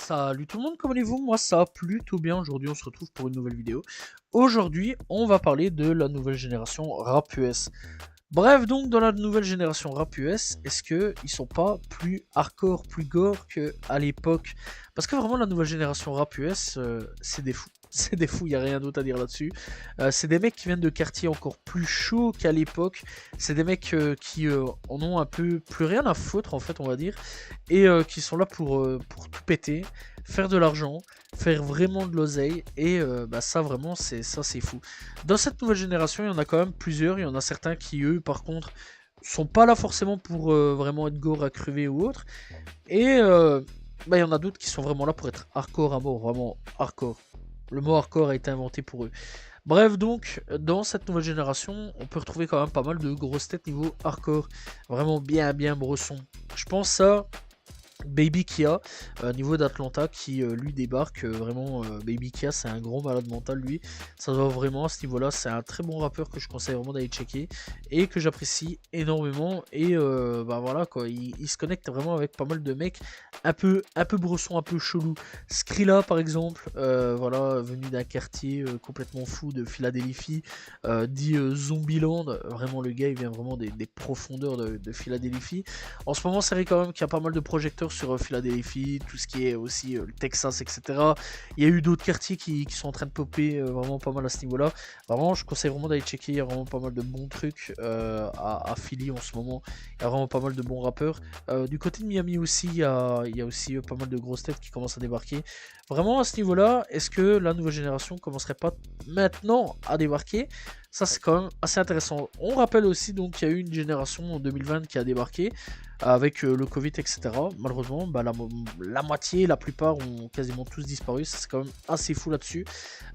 Salut tout le monde, comment allez-vous? Moi ça va plutôt bien, aujourd'hui on se retrouve pour une nouvelle vidéo. Aujourd'hui on va parler de la nouvelle génération rap US. Bref, donc dans la nouvelle génération rap US, est-ce qu'ils sont pas plus hardcore, plus gore qu'à l'époque? Parce que vraiment la nouvelle génération rap US, c'est des fous. C'est des fous, il n'y a rien d'autre à dire là-dessus. C'est des mecs qui viennent de quartiers encore plus chauds qu'à l'époque. C'est des mecs qui en ont un peu plus rien à foutre en fait, on va dire. Et qui sont là pour tout péter, faire de l'argent, faire vraiment de l'oseille. Et ça vraiment, c'est fou. Dans cette nouvelle génération, il y en a quand même plusieurs. Il y en a certains qui, eux, par contre, sont pas là forcément pour vraiment être gore à crever ou autre. Et il y en a d'autres qui sont vraiment là pour être hardcore à mort, vraiment hardcore. Le mot hardcore a été inventé pour eux. Bref, donc, dans cette nouvelle génération, on peut retrouver quand même pas mal de grosses têtes niveau hardcore. Vraiment bien brosson. Je pense à Baby Kia, niveau d'Atlanta, qui lui débarque vraiment. Baby Kia, c'est un gros malade mental, lui. Ça se voit vraiment à ce niveau-là. C'est un très bon rappeur que je conseille vraiment d'aller checker et que j'apprécie énormément. Et voilà quoi, il se connecte vraiment avec pas mal de mecs un peu brosson, un peu chelou. Skrilla, par exemple, voilà, venu d'un quartier complètement fou de Philadelphie, dit Zombieland. Vraiment, le gars, il vient vraiment des profondeurs de Philadelphie. En ce moment, c'est vrai quand même qu'il y a pas mal de projecteurs sur Philadelphie, tout ce qui est aussi le Texas, etc. Il y a eu d'autres quartiers qui sont en train de popper vraiment pas mal à ce niveau-là. Vraiment, je conseille vraiment d'aller checker. Il y a vraiment pas mal de bons trucs à Philly en ce moment. Il y a vraiment pas mal de bons rappeurs. Du côté de Miami aussi, il y a aussi pas mal de grosses têtes qui commencent à débarquer. Vraiment, à ce niveau-là, est-ce que la nouvelle génération commencerait pas maintenant à débarquer? Ça, c'est quand même assez intéressant. On rappelle aussi donc qu'il y a eu une génération en 2020 qui a débarqué avec le Covid, etc. Malheureusement, la moitié, la plupart ont quasiment tous disparu. C'est quand même assez fou là-dessus.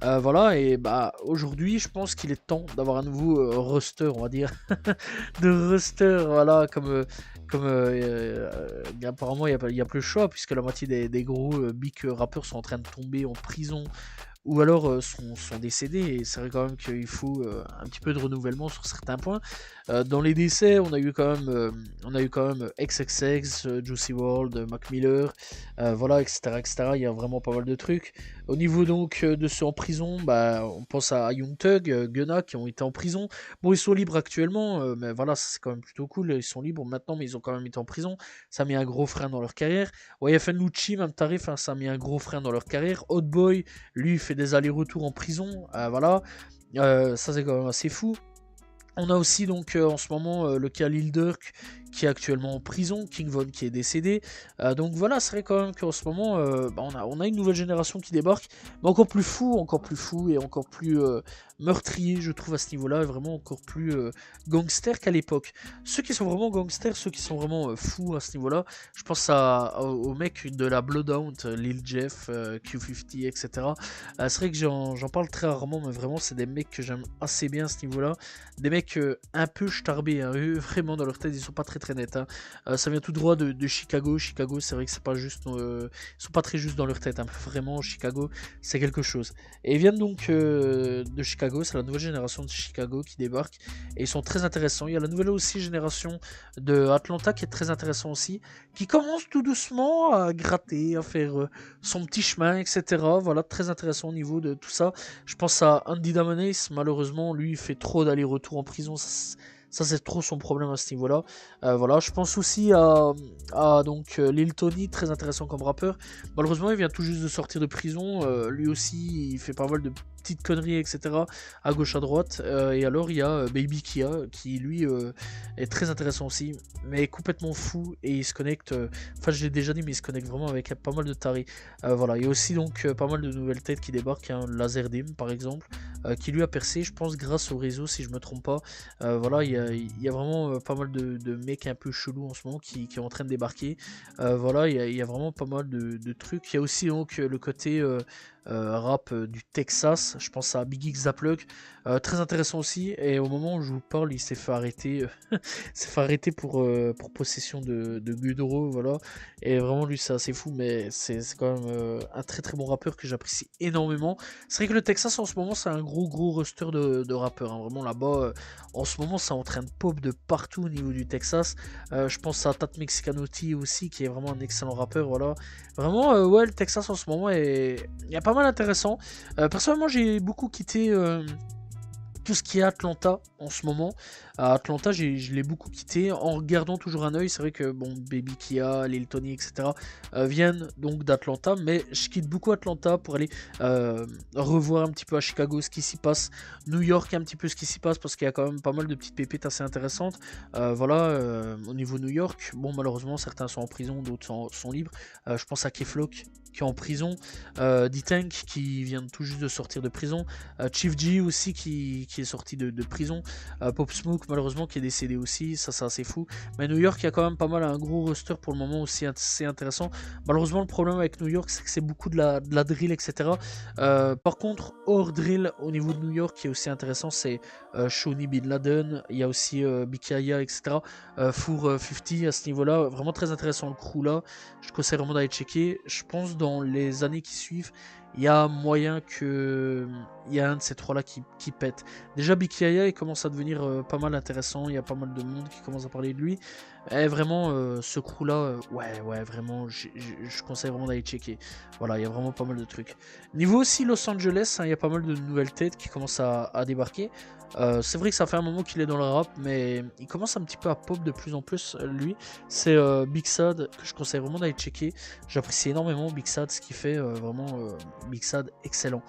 Voilà, et aujourd'hui, je pense qu'il est temps d'avoir un nouveau roster, on va dire, de roster, voilà, apparemment il y a plus le choix puisque la moitié des gros big rappeurs sont en train de tomber en prison ou alors sont décédés, et c'est vrai quand même qu'il faut un petit peu de renouvellement sur certains points. Dans les décès, on a eu quand même XXX, Juicy WRLD, Mac Miller, voilà, etc. Il y a vraiment pas mal de trucs. Au niveau donc de ceux en prison, on pense à Young Thug, Gunna qui ont été en prison. Bon, ils sont libres actuellement, mais voilà, c'est quand même plutôt cool. Ils sont libres maintenant, mais ils ont quand même été en prison. Ça a mis un gros frein dans leur carrière. YFN Lucci, même tarif, hein, ça a mis un gros frein dans leur carrière. Hot Boy, lui, il fait des allers-retours en prison. Voilà. Ça, c'est quand même assez fou. On a aussi donc en ce moment le cas Lil Durk qui est actuellement en prison, King Von qui est décédé. Donc voilà, c'est vrai quand même qu'en ce moment on a une nouvelle génération qui débarque, mais encore plus fou et encore plus meurtrier, je trouve, à ce niveau-là, et vraiment encore plus gangster qu'à l'époque. Ceux qui sont vraiment gangsters, ceux qui sont vraiment fous à ce niveau-là, je pense aux mecs de la Bloodhound, Lil Jeff, Q50, etc. C'est vrai que j'en parle très rarement, mais vraiment c'est des mecs que j'aime assez bien à ce niveau-là. Des mecs un peu starbés, hein. Eux, vraiment dans leur tête ils sont pas très nets, hein. Ça vient tout droit de Chicago. Chicago, c'est vrai que c'est pas juste, ils sont pas très justes dans leur tête, hein. Vraiment, Chicago, c'est quelque chose. Et ils viennent donc de Chicago, c'est la nouvelle génération de Chicago qui débarque, et ils sont très intéressants. Il y a la nouvelle aussi génération de Atlanta qui est très intéressant aussi, qui commence tout doucement à gratter, à faire son petit chemin, etc. Voilà, très intéressant au niveau de tout ça. Je pense à Andy Damanis, malheureusement, lui, il fait trop d'allers-retours en prison. Ça, c'est trop son problème à ce niveau-là. Voilà, je pense aussi à donc Lil Tony, très intéressant comme rappeur. Malheureusement, il vient tout juste de sortir de prison. Lui aussi, il fait pas mal de petites conneries, etc. à gauche, à droite. Et alors, il y a Baby Kia, qui lui est très intéressant aussi, mais complètement fou. Et il se connecte, enfin, je l'ai déjà dit, mais il se connecte vraiment avec pas mal de tarés. Voilà, il y a aussi donc pas mal de nouvelles têtes qui débarquent, hein. Laserdime, par exemple, qui lui a percé, je pense, grâce au réseau, si je me trompe pas. Voilà, il y a vraiment pas mal de mecs un peu chelous en ce moment qui sont en train de débarquer. Voilà, il y a vraiment pas mal de trucs. Il y a aussi donc le côté rap du Texas. Je pense à Big X Zapluck, très intéressant aussi. Et au moment où je vous parle, il s'est fait arrêter, s'est fait arrêter pour possession de Gudoro, voilà. Et vraiment, lui, c'est assez fou, mais c'est quand même un très très bon rappeur que j'apprécie énormément. C'est vrai que le Texas en ce moment, c'est un gros roster de rappeurs, hein. Vraiment là-bas, en ce moment, ça est en train de pop de partout au niveau du Texas. Je pense à Tat Mexicanotti aussi, qui est vraiment un excellent rappeur, voilà. Vraiment, ouais, le Texas en ce moment, il y a pas mal intéressant. Personnellement, j'ai beaucoup quitté tout ce qui est Atlanta en ce moment. À Atlanta, je l'ai beaucoup quitté en regardant toujours un œil. C'est vrai que bon, Baby Kia, Lil Tony, etc. Viennent donc d'Atlanta, mais je quitte beaucoup Atlanta pour aller revoir un petit peu à Chicago ce qui s'y passe, New York un petit peu ce qui s'y passe parce qu'il y a quand même pas mal de petites pépites assez intéressantes. Voilà, au niveau New York, bon malheureusement certains sont en prison, d'autres sont libres. Je pense à Keflock qui est en prison, D-Tank qui vient tout juste de sortir de prison, Chief G aussi qui est sorti de prison, Pop Smoke malheureusement qui est décédé aussi, ça c'est assez fou. Mais New York il y a quand même pas mal un gros roster pour le moment aussi assez intéressant. Malheureusement le problème avec New York c'est que c'est beaucoup de la drill etc. Par contre hors drill au niveau de New York qui est aussi intéressant c'est Shawnee Bin Laden, il y a aussi Bikaya etc. Four 50 à ce niveau là, vraiment très intéressant le crew là, je conseille vraiment d'aller checker. Je pense dans les années qui suivent il y a moyen que il y a un de ces trois là qui pète. Déjà Bikaya il commence à devenir pas mal intéressant, il y a pas mal de monde qui commence à parler de lui. Et vraiment ce crew là, ouais vraiment je conseille vraiment d'aller checker. Voilà, il y a vraiment pas mal de trucs. Niveau aussi Los Angeles, hein, il y a pas mal de nouvelles têtes qui commencent à débarquer. C'est vrai que ça fait un moment qu'il est dans le rap, mais il commence un petit peu à pop de plus en plus lui. C'est Big Sad que je conseille vraiment d'aller checker. J'apprécie énormément Big Sad, ce qu'il fait, vraiment Big Sad excellent.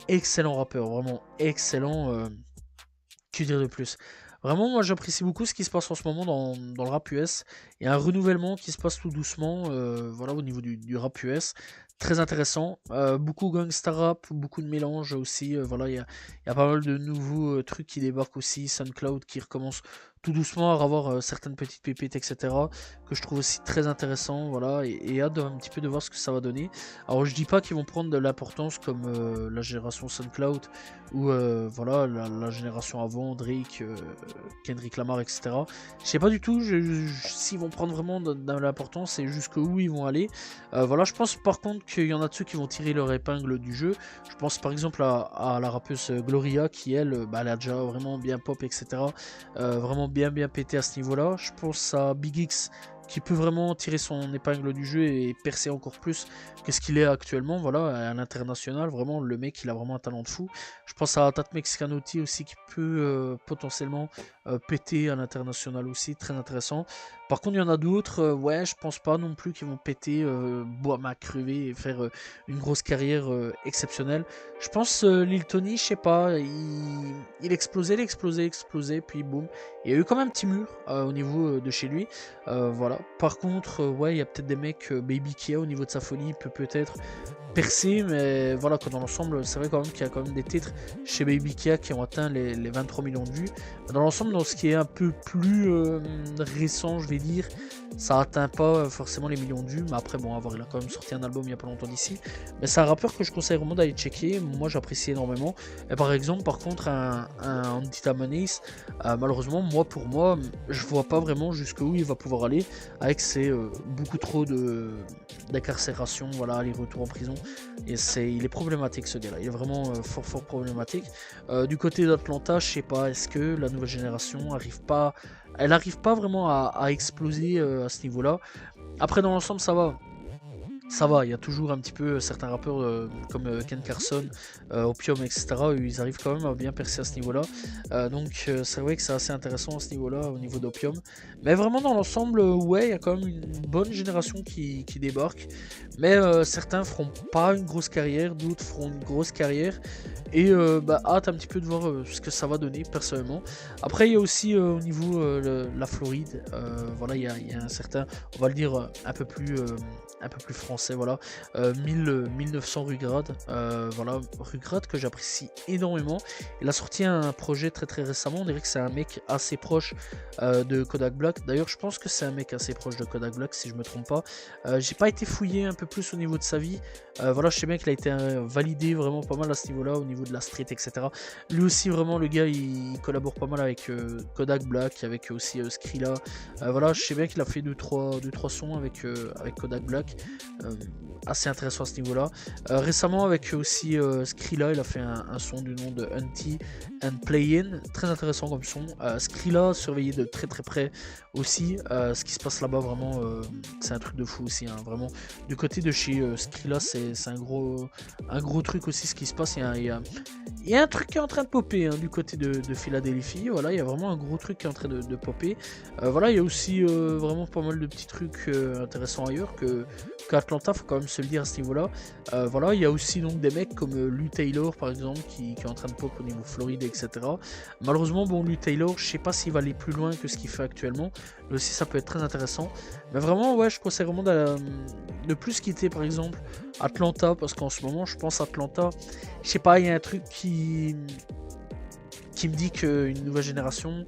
Excellent rappeur, vraiment excellent. Que dire de plus? Vraiment, moi j'apprécie beaucoup ce qui se passe en ce moment dans le rap US. Il y a un renouvellement qui se passe tout doucement voilà, au niveau du rap US. Très intéressant. Beaucoup gangsta rap, beaucoup de mélange aussi. Voilà, il y a pas mal de nouveaux trucs qui débarquent aussi. SoundCloud qui recommence tout doucement à avoir certaines petites pépites, etc. Que je trouve aussi très intéressant. Voilà, et hâte un petit peu de voir ce que ça va donner. Alors je dis pas qu'ils vont prendre de l'importance comme la génération SoundCloud ou voilà la génération avant, Drake, Kendrick Lamar, etc. Je sais pas du tout s'ils vont prendre vraiment de l'importance et jusqu'où ils vont aller. Voilà, je pense par contre qu'il y en a de ceux qui vont tirer leur épingle du jeu. Je pense par exemple à la rappeuse Gloria qui elle, elle a déjà vraiment bien pop, etc. Vraiment bien pété à ce niveau-là. Je pense à Big X qui peut vraiment tirer son épingle du jeu et percer encore plus que ce qu'il est actuellement, voilà, à l'international, vraiment, le mec, il a vraiment un talent de fou. Je pense à Tat Mexicanotti aussi, qui peut potentiellement péter à l'international aussi, très intéressant. Par contre, il y en a d'autres, ouais, je pense pas non plus qu'ils vont péter, bois ma crever et faire une grosse carrière exceptionnelle. Je pense Lil Tony, je sais pas, il explosait, puis boum. Il y a eu quand même un petit mur au niveau de chez lui. Voilà. Par contre, ouais, il y a peut-être des mecs, Baby Kia au niveau de sa folie peut-être percer, mais voilà, dans l'ensemble, c'est vrai quand même qu'il y a quand même des titres chez Baby Kia qui ont atteint les 23 millions de vues. Dans l'ensemble, dans ce qui est un peu plus récent, je vais dire, ça atteint pas forcément les millions de vues, mais après, bon, à voir, il a quand même sorti un album il y a pas longtemps d'ici. Mais c'est un rappeur que je conseille vraiment d'aller checker, moi j'apprécie énormément. Et par exemple, par contre, un Antita Manis, malheureusement, pour moi, je vois pas vraiment jusqu'où il va pouvoir aller avec ses beaucoup trop d'incarcération, voilà, aller-retour en prison. Et il est problématique ce gars-là, il est vraiment fort problématique. Du côté d'Atlanta, je sais pas, est-ce que la nouvelle génération arrive pas vraiment à exploser à ce niveau-là. Après, dans l'ensemble, ça va, il y a toujours un petit peu certains rappeurs comme Ken Carson, Opium, etc. Ils arrivent quand même à bien percer à ce niveau-là. Donc c'est vrai que c'est assez intéressant à ce niveau-là, au niveau d'Opium. Mais vraiment dans l'ensemble, ouais, il y a quand même une bonne génération qui débarque. Mais certains feront pas une grosse carrière, d'autres feront une grosse carrière. Et hâte un petit peu de voir ce que ça va donner personnellement. Après il y a aussi au niveau la Floride, voilà, il y a un certain, on va le dire un peu plus français. français, voilà. 1900 Rugrad, voilà, Rugrad que j'apprécie énormément. Il a sorti un projet très récemment, on dirait que c'est un mec assez proche de Kodak Black. D'ailleurs, je pense que c'est un mec assez proche de Kodak Black, si je me trompe pas. J'ai pas été fouillé un peu plus au niveau de sa vie. Voilà, je sais bien qu'il a été validé vraiment pas mal à ce niveau-là, au niveau de la street, etc. Lui aussi, vraiment, le gars, il collabore pas mal avec Kodak Black, avec aussi Skrilla. Voilà, je sais bien qu'il a fait 2-3 sons avec Kodak Black. Assez intéressant à ce niveau-là. Récemment, avec aussi Skrilla, il a fait un son du nom de Hunty and Playin. Très intéressant comme son. Skrilla, surveillé de très près aussi. Ce qui se passe là-bas, vraiment, c'est un truc de fou aussi. Hein, vraiment, du côté de chez Skrilla, c'est un gros truc aussi ce qui se passe. Il y a un truc qui est en train de popper hein, du côté de Philadelphie. Voilà, il y a vraiment un gros truc qui est en train de popper. Voilà, il y a aussi vraiment pas mal de petits trucs intéressants ailleurs qu'à Atlanta, faut quand même se le dire à ce niveau-là. Voilà, il y a aussi donc des mecs comme Lou Taylor par exemple qui est en train de pop au niveau Floride, etc. Malheureusement, bon, Lou Taylor, je sais pas s'il va aller plus loin que ce qu'il fait actuellement. Là aussi, ça peut être très intéressant. Mais vraiment, ouais, je conseille vraiment de plus quitter par exemple Atlanta parce qu'en ce moment, je pense Atlanta, je sais pas, il y a un truc qui me dit qu'une nouvelle génération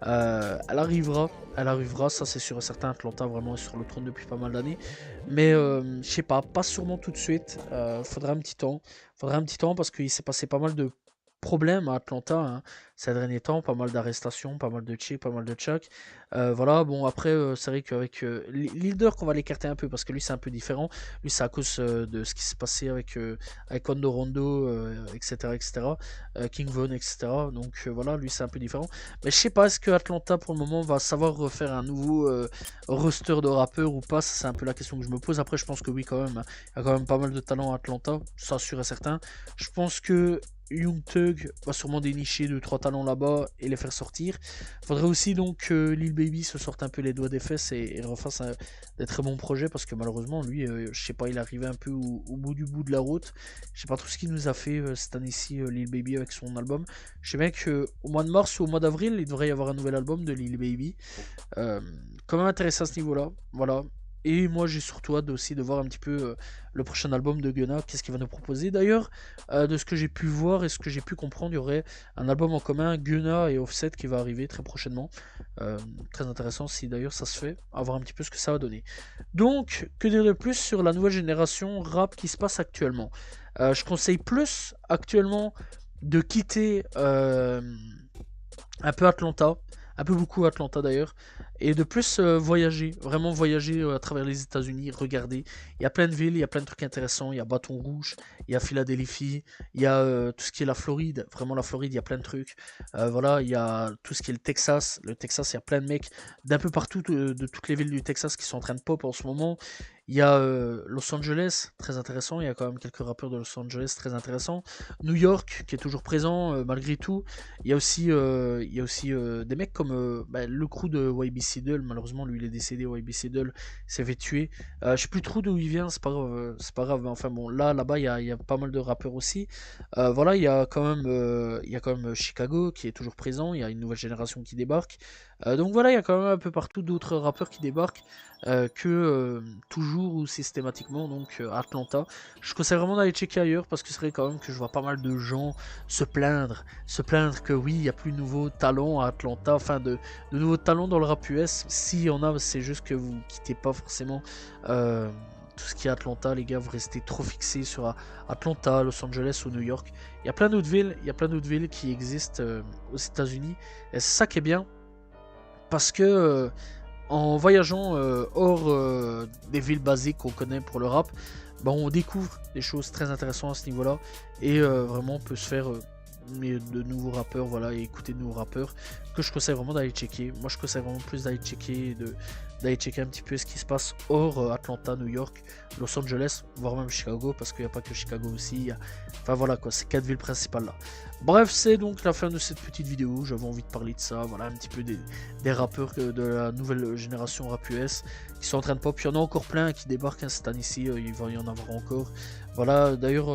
elle arrivera, ça c'est sûr et certain. Atlanta vraiment est sur le trône depuis pas mal d'années, mais je sais pas sûrement tout de suite. Faudra un petit temps parce qu'il s'est passé pas mal de problèmes à Atlanta hein, ces derniers temps, pas mal d'arrestations, pas mal de checks, pas mal de checks. Voilà, bon après c'est vrai qu'avec Leader qu'on va l'écarter un peu parce que lui c'est un peu différent. Lui c'est à cause de ce qui s'est passé avec Hondo Rondo, etc. King Von, etc. Donc voilà, lui c'est un peu différent. Mais je sais pas, est-ce que Atlanta pour le moment va savoir refaire un nouveau roster de rappeurs ou pas? C'est un peu la question que je me pose. Après, je pense que oui, quand même. Hein. Il y a quand même pas mal de talent à Atlanta, ça sûr et certain. Je pense que Young Thug va sûrement dénicher 2-3 talents là-bas et les faire sortir. Faudrait aussi donc que Lil Baby se sorte un peu les doigts des fesses et refasse des très bons projets parce que malheureusement, lui, je sais pas, il est arrivé un peu au bout de la route. Je sais pas tout ce qu'il nous a fait cette année-ci, Lil Baby, avec son album. Je sais bien qu'au mois de mars ou au mois d'avril, il devrait y avoir un nouvel album de Lil Baby. Quand même intéressé à ce niveau-là. Voilà. Et moi, j'ai surtout hâte aussi de voir un petit peu le prochain album de Gunna, qu'est-ce qu'il va nous proposer. D'ailleurs, de ce que j'ai pu voir et ce que j'ai pu comprendre, il y aurait un album en commun, Gunna et Offset, qui va arriver très prochainement. Très intéressant si d'ailleurs ça se fait, à voir un petit peu ce que ça va donner. Donc, que dire de plus sur la nouvelle génération rap qui se passe actuellement? Je conseille plus actuellement de quitter un peu Atlanta, un peu beaucoup Atlanta d'ailleurs, et de plus voyager, vraiment voyager à travers les États-Unis, regarder. Il y a plein de villes, il y a plein de trucs intéressants. Il y a Baton Rouge, il y a Philadelphie, il y a tout ce qui est la Floride. Vraiment, la Floride, il y a plein de trucs. Voilà, il y a tout ce qui est le Texas. Le Texas, il y a plein de mecs d'un peu partout, de toutes les villes du Texas qui sont en train de pop en ce moment. Il y a Los Angeles, très intéressant. Il y a quand même quelques rappeurs de Los Angeles très intéressants. New York, qui est toujours présent malgré tout. Il y a aussi, des mecs comme le crew de YB Siddle. Malheureusement, lui, il est décédé. YB Siddle s'est fait tuer. Je sais plus trop d'où il vient, c'est pas grave. Mais enfin bon, là-bas, il y a pas mal de rappeurs aussi. Voilà, il y a quand même Chicago qui est toujours présent. Il y a une nouvelle génération qui débarque. Donc voilà, il y a quand même un peu partout d'autres rappeurs qui débarquent. Que toujours ou systématiquement donc Atlanta. Je conseille vraiment d'aller checker ailleurs parce que c'est vrai quand même que je vois pas mal de gens se plaindre que oui, il n'y a plus de nouveaux talents à Atlanta, enfin de nouveaux talents dans le rap US. S'il y en a, c'est juste que vous quittez pas forcément tout ce qui est Atlanta, les gars, vous restez trop fixés sur Atlanta, Los Angeles ou New York. Il y a plein d'autres villes, qui existent aux États-Unis et c'est ça qui est bien parce que en voyageant hors des villes basiques qu'on connaît pour le rap, on découvre des choses très intéressantes à ce niveau-là et vraiment on peut se faire de nouveaux rappeurs, voilà, et écouter de nouveaux rappeurs que je conseille vraiment d'aller checker. Moi je conseille vraiment plus d'aller checker un petit peu ce qui se passe hors Atlanta, New York, Los Angeles, voire même Chicago, parce qu'il n'y a pas que Chicago aussi. Enfin voilà quoi, ces 4 villes principales là. Bref, c'est donc la fin de cette petite vidéo. J'avais envie de parler de ça, voilà, un petit peu des rappeurs de la nouvelle génération rap US qui sont en train de pop. Il y en a encore plein qui débarquent cette année-ci, il va y en avoir encore. Voilà, d'ailleurs,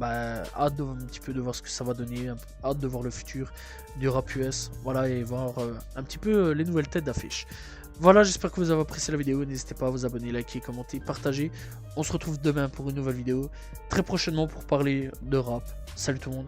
hâte un petit peu de voir ce que ça va donner, hâte de voir le futur du rap US, voilà, et voir un petit peu les nouvelles têtes d'affiche. Voilà, j'espère que vous avez apprécié la vidéo. N'hésitez pas à vous abonner, liker, commenter, partager. On se retrouve demain pour une nouvelle vidéo. Très prochainement pour parler de rap. Salut tout le monde.